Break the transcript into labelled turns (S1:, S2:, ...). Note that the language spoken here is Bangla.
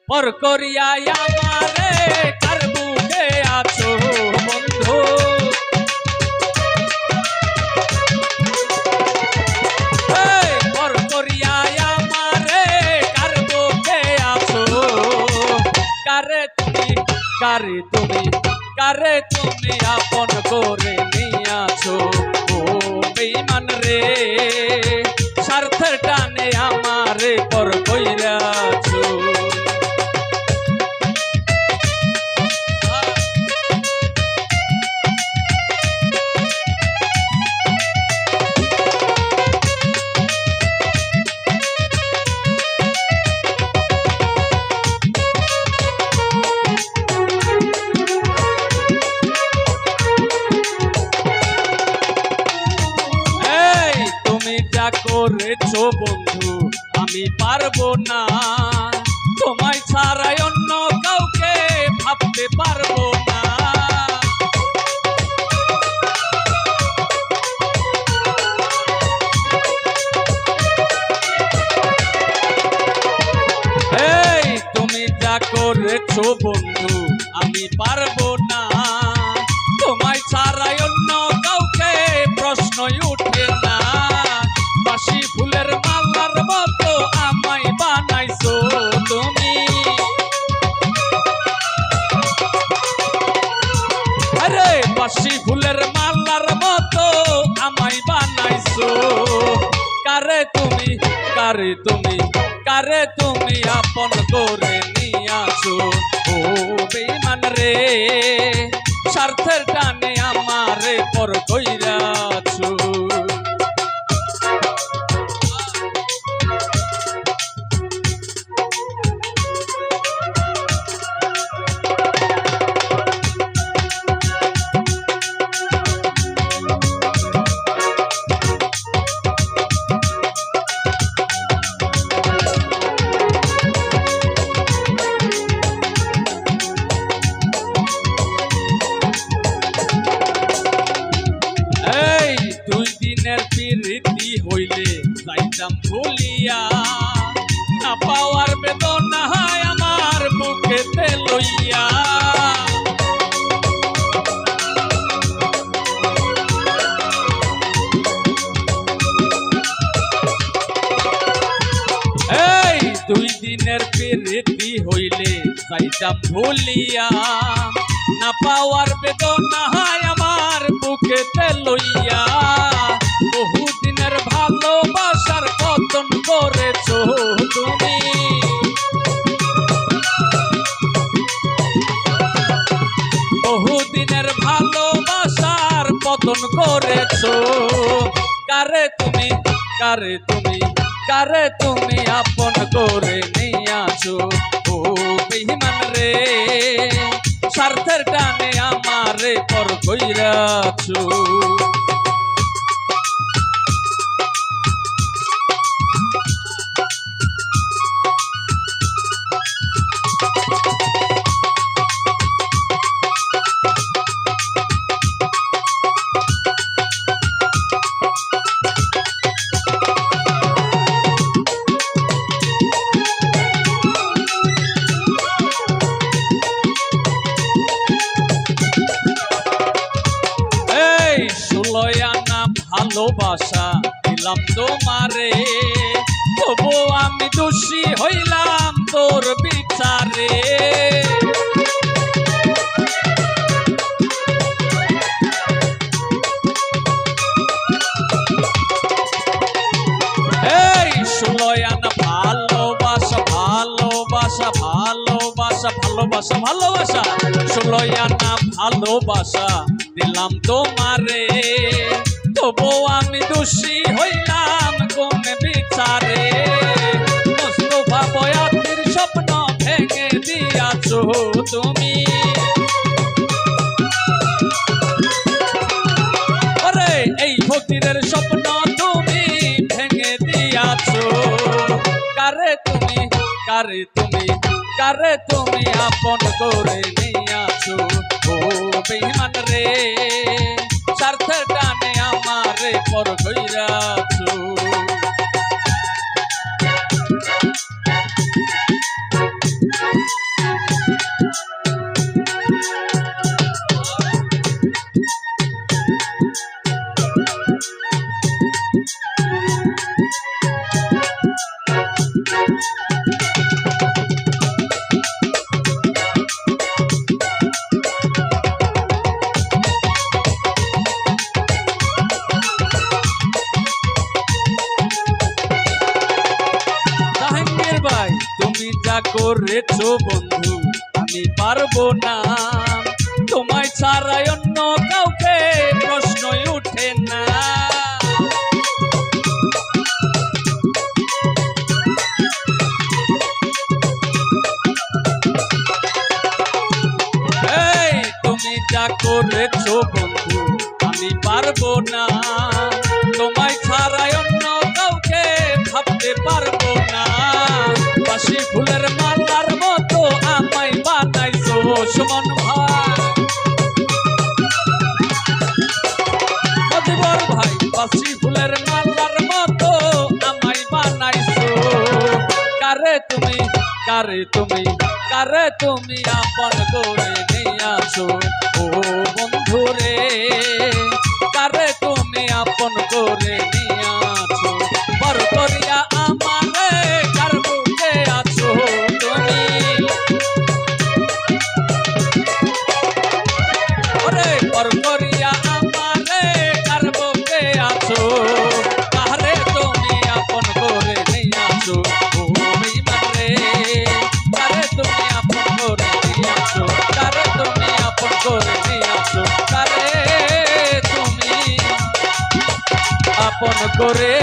S1: পর করিয়া আমারে কার বুকে আছো বন্ধু। পর করিয়া আমারে কার বুকে আছো। কারে তুমি কারে তুমি কারে তুমি আপন করে নিয়াছো ও বেঈমান রে, স্বার্থের টানে আমারে পর কইরাছো। করেছো বন্ধু আমি পারবো না, তোমায় ছাড়াই অন্য কাউকে ভাবতে পারবো না। এই তুমি যা করেছো বন্ধু আমি পারবো না, তোমায় ছাড়াই অন্য কাউকে প্রশ্নই উঠে না। বাসি ফুলের মালার মতো আমায় বানাইছো তুমি, আরে বাসি ফুলের মালার মতো আমায় বানাইছো। কারে তুমি কারে তুমি কারে তুমি আপন করে নিয়াছো ও বেঈমান রে, স্বার্থের টানে আমারে পর কইরাছো। প্রীতি হইলে যাইতাম ভুলিয়া, না পাওয়ার বেদনা আমার বুকেতে লইয়া। এই 2 দিনের প্রীতি হইলে যাইতাম ভুলিয়া, না পাওয়ার বেদনা আমার বুকেতে লইয়া। বহুদিনের ভালোবাসার কতন করেছো তুমি, বহুদিনের ভালোবাসার পতন করেছো। কারে তুমি কারে তুমি কারে তুমি আপন করে নিয়াছো ও বেঈমান রে, স্বার্থের টানে আমারে পর কইরাছো। ভালোবাসা দিলাম তোমারে, তবু আমি দোষী হইলাম তোর বিচারে। এই 16 আনা ভালোবাসা ভালোবাসা ভালোবাসা ভালোবাসা ভালোবাসা 16 আনা ভালোবাসা দিলাম তোমারে, তবু আমি দোষী হইলাম কোন বিচারে। মুস্তাফা বয়াতির স্বপ্ন ভেঙে দিয়াছো তুমি, আরে এই ফকিরের স্বপ্ন তুমি ভেঙে দিয়াছো। কারে তুমি কারে তুমি কারে তুমি আপন করে নিয়াছো ও বেঈমান রে, স্বার্থের টানে আমারে পর কইরাছো। যা করেছো বন্ধু আমি পারবো না, তোমায় ছাড়াই অন্য কাউকে প্রশ্নই উঠে না। এই তুমি যা করেছো বন্ধু আমি পারবো না, তোমায় ছাড়াই অন্য কাউকে ভাবতে পারবো না। বাসি ফুলের মালার মতো আমায় বানাইছো সুমন ভাই, অজিবর ভাই বাসি ফুলের মালার মতো আমায় বানাইছো। কারে তুমি কারে তুমি কারে তুমি আপন করে নিয়াছো ও বন্ধু রে, কারে তুমি আপন করে নিয়াছো। পর করিয়া আমারে কার বুকে আছো তুমি, ওরে পর করিয়া আমারে কার বুকে আছো। কারে তুমি আপন করে নিয়াছো ও বেঈমান রে, কারে তুমি আপন করে নিয়াছো, কারে তুমি আপন করে নিয়াছো, কারে তুমি আপন করে